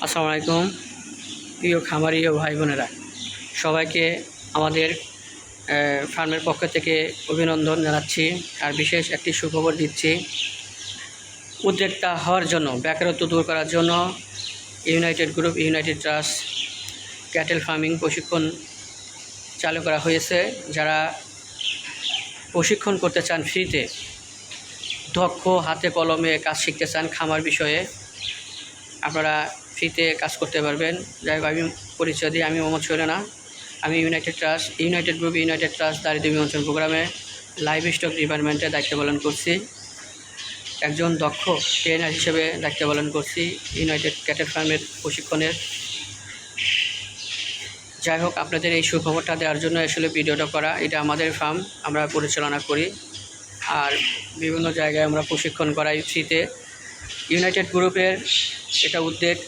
আসসালামু আলাইকুম প্রিয় খামারি ও ভাই বোনেরা, সবাইকে আমাদের ফার্মের পক্ষ থেকে অভিনন্দন জানাচ্ছি। আর বিশেষ একটি সুখবর দিচ্ছি, উদ্যোক্তা হওয়ার জন্য, বেকারত্ব দূর করার জন্য United group United trust cattle farming প্রশিক্ষণ চালু করা হয়েছে। যারা প্রশিক্ষণ করতে চান ফ্রিতে, দক্ষ হাতে কলমে কাজ শিখতে চান খামার বিষয়ে, আপনারা ফ্রিতে কাজ করতে পারবেন। যাই হোক, আমি পরিচয় দিই, আমি মোহাম্মদ শৈলানা। আমি ইউনাইটেড গ্রুপ ইউনাইটেড ট্রাস্ট দারিদ্র বিমোচন প্রোগ্রামে লাইভ স্টক ডিপার্টমেন্টে দায়িত্ব পালন করছি। একজন দক্ষ ট্রেনার হিসেবে দায়িত্ব পালন করছি ইউনাইটেড ক্যাটেল ফার্মের প্রশিক্ষণের। যাই হোক, আপনাদের এই সুখবরটা দেওয়ার জন্য আসলে ভিডিওটা করা। এটা আমাদের ফার্ম, আমরা পরিচালনা করি আর বিভিন্ন জায়গায় আমরা প্রশিক্ষণ করাই ফ্রিতে। ইউনাইটেড গ্রুপের এটা উদ্যোগ,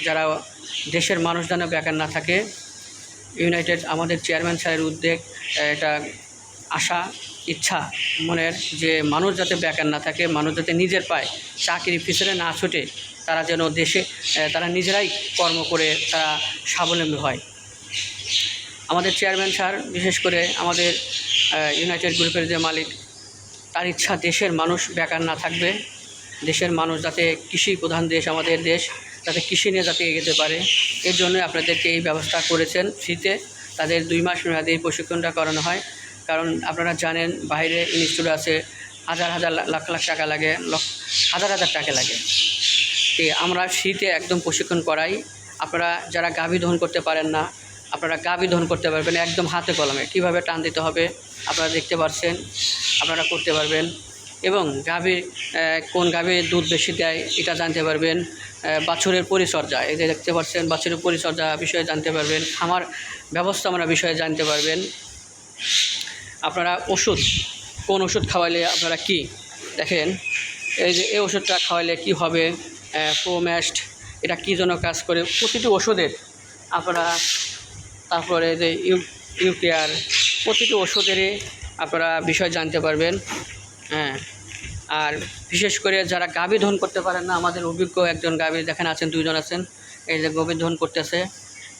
যারা দেশের মানুষ যেন বেকার না থাকে। ইউনাইটেড আমাদের চেয়ারম্যান স্যারের উদ্যোগ, এটা আশা ইচ্ছা মনের, যে মানুষ যাতে বেকার না থাকে, মানুষ যাতে নিজের পায় চাকরির পিছনে না ছুটে, তারা যেন দেশে তারা নিজেরাই কর্ম করে তারা স্বাবলম্বী হয়। আমাদের চেয়ারম্যান স্যার, বিশেষ করে আমাদের ইউনাইটেড গ্রুপের যে মালিক, তার ইচ্ছা দেশের মানুষ বেকার না থাকবে, দেশের মানুষ যাতে কৃষি প্রধান দেশ আমাদের দেশ, যাতে কৃষি নিয়ে যাতে এগোতে পারে। এর জন্য আপনাদেরকে এই ব্যবস্থা করেছেন ফ্রিতে। তাদের 2 মাস মেয়াদে এই প্রশিক্ষণটা করানো হয়। কারণ আপনারা জানেন, বাইরে ইনস্টিটিউট আছে, হাজার হাজার লাখ লাখ টাকা লাগে, হাজার হাজার টাকা লাগে। আমরা ফ্রিতে একদম প্রশিক্ষণ করাই। আপনারা যারা গাভী দহন করতে পারেন না, আপনারা গাভী দহন করতে পারবেন একদম হাতে কলমে। কীভাবে টান দিতে হবে আপনারা দেখতে পাচ্ছেন, আপনারা করতে পারবেন। এবং কোন গাভীর দুধ বেশি দেয় এটা জানতে পারবেন। বাছুরের পরিচর্যা, এই যে দেখতে পাচ্ছেন, বাছুরের পরিচর্যা বিষয়ে জানতে পারবেন। খামার ব্যবস্থাপনা বিষয়ে জানতে পারবেন। আপনারা কোন ওষুধ খাওয়ালে আপনারা কি দেখেন, এই যে এই ওষুধটা খাওয়ালে কি হবে, প্রোম্যাস্ট এটা কী জন্য কাজ করে, প্রতিটি ওষুধের আপনারা, তারপরে যে ইউকেয়ার, প্রতিটি ওষুধেরই আপনারা বিষয় জানতে পারবেন। হ্যাঁ, আর বিশেষ করে যারা গাভী দহন করতে পারেন না, আমাদের অভিজ্ঞ একজন গাভী দেখেন আছেন, 2 জন আছেন, এই যে গাভী দহন করতেছে,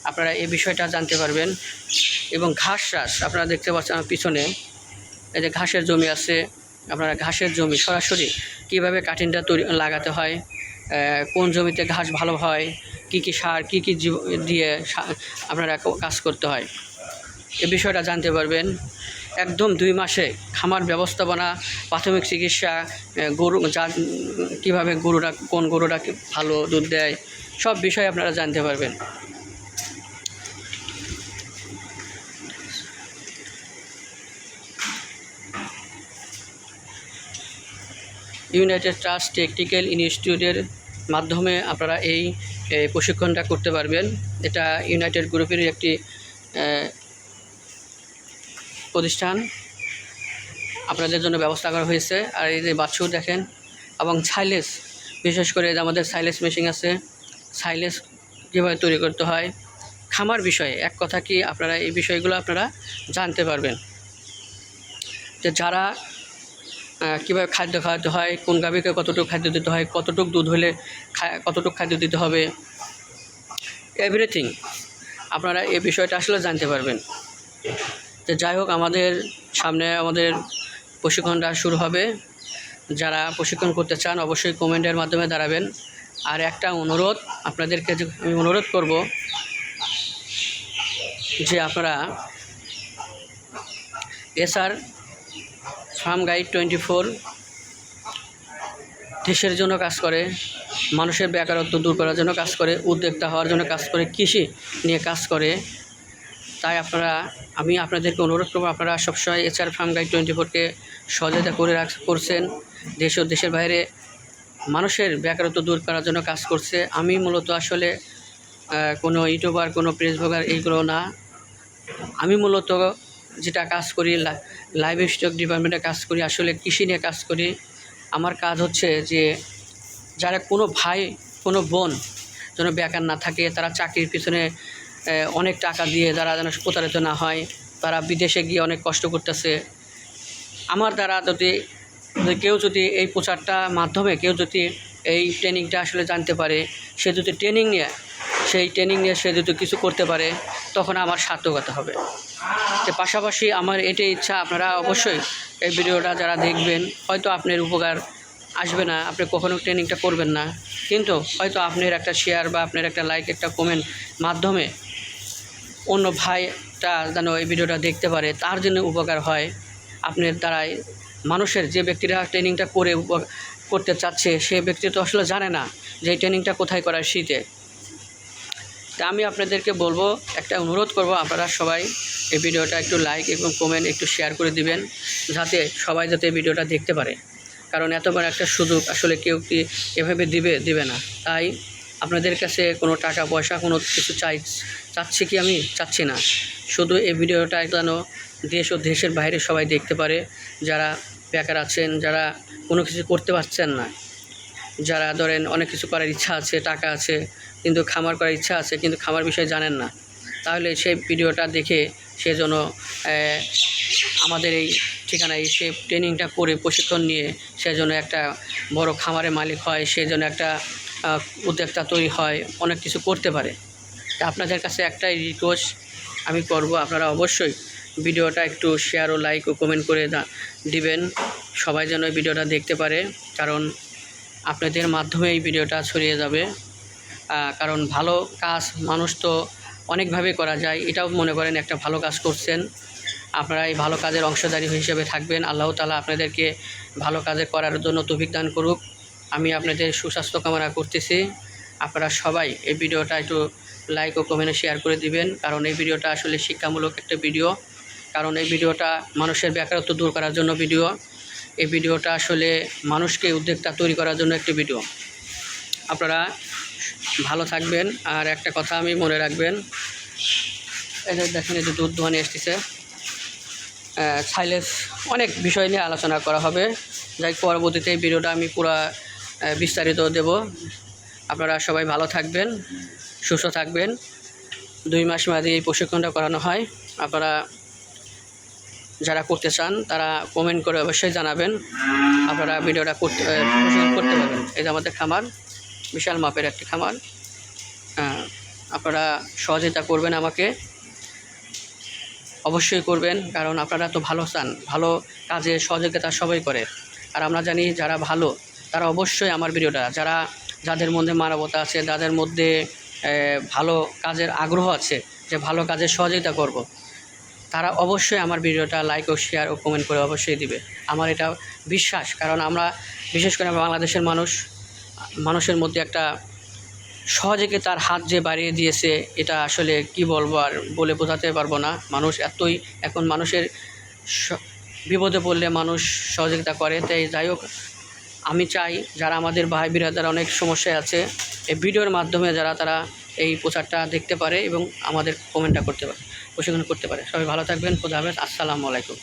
আপনারা এই বিষয়টা জানতে পারবেন। এবং ঘাস আপনারা দেখতে পাচ্ছেন আমার পিছনে, এই যে ঘাসের জমি আছে, আপনারা ঘাসের জমি সরাসরি কীভাবে কাটিংটা লাগাতে হয়, কোন জমিতে ঘাস ভালো হয়, কি কি সার কি দিয়ে আপনারা কাজ করতে হয়, এই বিষয়টা জানতে পারবেন। একদম 2 মাসে খামার ব্যবস্থাপনা, প্রাথমিক চিকিৎসা, গরু কীভাবে কোন গরুরা ভালো দুধ দেয়, সব বিষয়ে আপনারা জানতে পারবেন। ইউনাইটেড ট্রাস্ট টেকনিক্যাল ইনস্টিটিউটের মাধ্যমে আপনারা এই প্রশিক্ষণটা করতে পারবেন। এটা ইউনাইটেড গ্রুপের একটি প্রতিষ্ঠান, আপনাদের জন্য ব্যবস্থা করা হয়েছে। আর এই যে বাছুর দেখেন, এবং সাইলেজ, বিশেষ করে আমাদের সাইলেজ মেশিন আছে, সাইলেজ কীভাবে তৈরি করতে হয়, খামার বিষয়ে এক কথা কি, আপনারা এই বিষয়গুলো আপনারা জানতে পারবেন। যে যারা কীভাবে খাদ্য খাওয়াতে হয়, কোন গাভীকে কতটুকু খাদ্য দিতে হয়, কতটুকু দুধ হলে কতটুকু খাদ্য দিতে হবে, এভরিথিং আপনারা এই বিষয়টা আসলে জানতে পারবেন। তো যাই হোক, আমাদের সামনে আমাদের প্রশিক্ষণটা শুরু হবে। যারা প্রশিক্ষণ করতে চান অবশ্যই কমেন্টের মাধ্যমে দাঁড়াবেন। আর একটা অনুরোধ, আপনাদেরকে আমি অনুরোধ করব যে আপনারা SR ফার্ম গাইড 24 দেশের জন্য কাজ করে, মানুষের বেকারত্ব দূর করার জন্য কাজ করে, উদ্যোক্তা হওয়ার জন্য কাজ করে, কৃষি নিয়ে কাজ করে। তাই আমি আপনাদেরকে অনুরোধ করব, আপনারা সবসময় SR ফার্ম গাইড 24কে সহযোগিতা করছেন। দেশ ও দেশের বাইরে মানুষের বেকারত্ব দূর করার জন্য কাজ করছে। আমি মূলত আসলে কোনো ইউটিউবার, কোনো প্রেস ব্লগার এইগুলো না। আমি মূলত যেটা কাজ করি, লাইভ স্টক ডিপার্টমেন্টে কাজ করি, আসলে কৃষি নিয়ে কাজ করি। আমার কাজ হচ্ছে যে যারা কোনো ভাই কোনো বোন যেন বেকার না থাকে, তারা চাকরির পিছনে অনেক টাকা দিয়ে যারা যেন প্রতারিত না হয়, তারা বিদেশে গিয়ে অনেক কষ্ট করতেছে। আমার দ্বারা যদি কেউ যদি এই প্রচারটা মাধ্যমে কেউ যদি এই ট্রেনিংটা আসলে জানতে পারে, সে যদি ট্রেনিং নিয়ে সে যদি কিছু করতে পারে, তখন আমার সার্থকতা হবে। তো পাশাপাশি আমার এটাই ইচ্ছা, আপনারা অবশ্যই এই ভিডিওটা যারা দেখবেন, হয়তো আপনার উপকার আসবে না, আপনি কখনো ট্রেনিংটা করবেন না, কিন্তু হয়তো আপনার একটা শেয়ার বা আপনার একটা লাইক, একটা কমেন্ট মাধ্যমে অন্য ভাইটা যেন এই ভিডিওটা দেখতে পারে, তার জন্য উপকার হয়। আপনার দ্বারাই মানুষের, যে ব্যক্তিরা ট্রেনিংটা করতে চাচ্ছে, সে ব্যক্তি তো আসলে জানে না যে এই ট্রেনিংটা কোথায় করায় শীতে। তা আমি আপনাদেরকে বলবো, একটা অনুরোধ করব, আপনারা সবাই এই ভিডিওটা একটু লাইক এবং কমেন্ট একটু শেয়ার করে দিবেন, যাতে সবাই যাতে এই ভিডিওটা দেখতে পারে। কারণ এত বড় একটা সুযোগ আসলে কেউ কি এভাবে দিবে না। তাই আপনাদের কাছে কোনো টাকা পয়সা কোনো কিছু চাচ্ছি কি? আমি চাচ্ছি না। শুধু এই ভিডিওটা যেন দেশ ও দেশের বাইরে সবাই দেখতে পারে, যারা বেকার আছেন, যারা কোনো কিছু করতে পারছেন না, যারা ধরেন অনেক কিছু করার ইচ্ছা আছে, টাকা আছে, কিন্তু খামার করার ইচ্ছা আছে, কিন্তু খামার বিষয়ে জানেন না, তাহলে সেই ভিডিওটা দেখে সে যেন আমাদের এই ঠিকানায় এসে ট্রেনিংটা করে প্রশিক্ষণ নিয়ে সে যেন একটা বড় খামারের মালিক হয়, সে যেন একটা উদ্যোক্তা তৈরি হয়, অনেক কিছু করতে পারে। তা আপনাদের কাছে একটাই রিকোয়েস্ট আমি করব, আপনারা অবশ্যই ভিডিওটা একটু শেয়ার ও লাইক ও কমেন্ট করে দিবেন, সবাই যেন এই ভিডিওটা দেখতে পারে। কারণ আপনাদের মাধ্যমে এই ভিডিওটা ছড়িয়ে যাবে। কারণ ভালো কাজ মানুষ তো অনেকভাবে করা যায়, এটাও মনে করেন একটা ভালো কাজ করছেন, আপনারা এই ভালো কাজের অংশীদারি হিসেবে থাকবেন। আল্লাহ তাআলা আপনাদেরকে ভালো কাজে করার জন্য তৌফিক দান করুক। আমি আপনাদের সুস্বাস্থ্য কামনা করতেছি। আপনারা সবাই এই ভিডিওটা একটু লাইক ও কমেন্টে শেয়ার করে দিবেন, কারণ এই ভিডিওটা আসলে শিক্ষামূলক একটা ভিডিও। কারণ এই ভিডিওটা মানুষের বেকারত্ব দূর করার জন্য ভিডিও, এই ভিডিওটা আসলে মানুষকে উদ্যোক্তা তৈরি করার জন্য একটি ভিডিও। আপনারা ভালো থাকবেন। আর একটা কথা আমি মনে রাখবেন, এদের দেখেন এই যে দুধ দোহানি এসেছে, সাইলেন্স অনেক বিষয় নিয়ে আলোচনা করা হবে, যাই পরবর্তীতে এই ভিডিওটা আমি পুরো বিস্তারিত দেব। আপনারা সবাই ভালো থাকবেন, সুস্থ থাকবেন। 2 মাস মেয়াদী এই প্রশিক্ষণটা করানো হয়। আপনারা যারা করতে চান তারা কমেন্ট করে অবশ্যই জানাবেন, আপনারা ভিডিওটা করতে পারবেন। এই যে আমাদের খামার, বিশাল মাপের একটি খামার। আপনারা সহযোগিতা করবেন, আমাকে অবশ্যই করবেন, কারণ আপনারা তো ভালো চান, ভালো কাজে সহযোগিতা সবাই করে। আর আমরা জানি যারা ভালো তারা অবশ্যই আমার ভিডিওটা, যাদের মধ্যে মানবতা আছে, যাদের মধ্যে ভালো কাজের আগ্রহ আছে, যে ভালো কাজে সহযোগিতা করব, তারা অবশ্যই আমার ভিডিওটা লাইক ও শেয়ার ও কমেন্ট করে অবশ্যই দিবে। আমার এটা বিশ্বাস, কারণ আমরা বিশেষ করে বাংলাদেশের মানুষের মধ্যে একটা সহযোগিতার হাত যে বাড়িয়ে দিয়েছে, এটা আসলে কি বলবো, আর বলে বোঝাতে পারবো না। মানুষ এতই এখন মানুষের বিপদে পড়লে মানুষ সহযোগিতা করে। তাই যাই হোক, আমি চাই যারা আমাদের ভাই বিরাদার অনেক সমস্যায় আছে, এই ভিডিওর মাধ্যমে তারা এই প্রচারটা দেখতে পারে এবং আমাদের কমেন্টটা করতে পারে, প্রশিক্ষণ করতে পারে। সবাই ভালো থাকবেন। খোদা হাফেজ। আসসালামু আলাইকুম।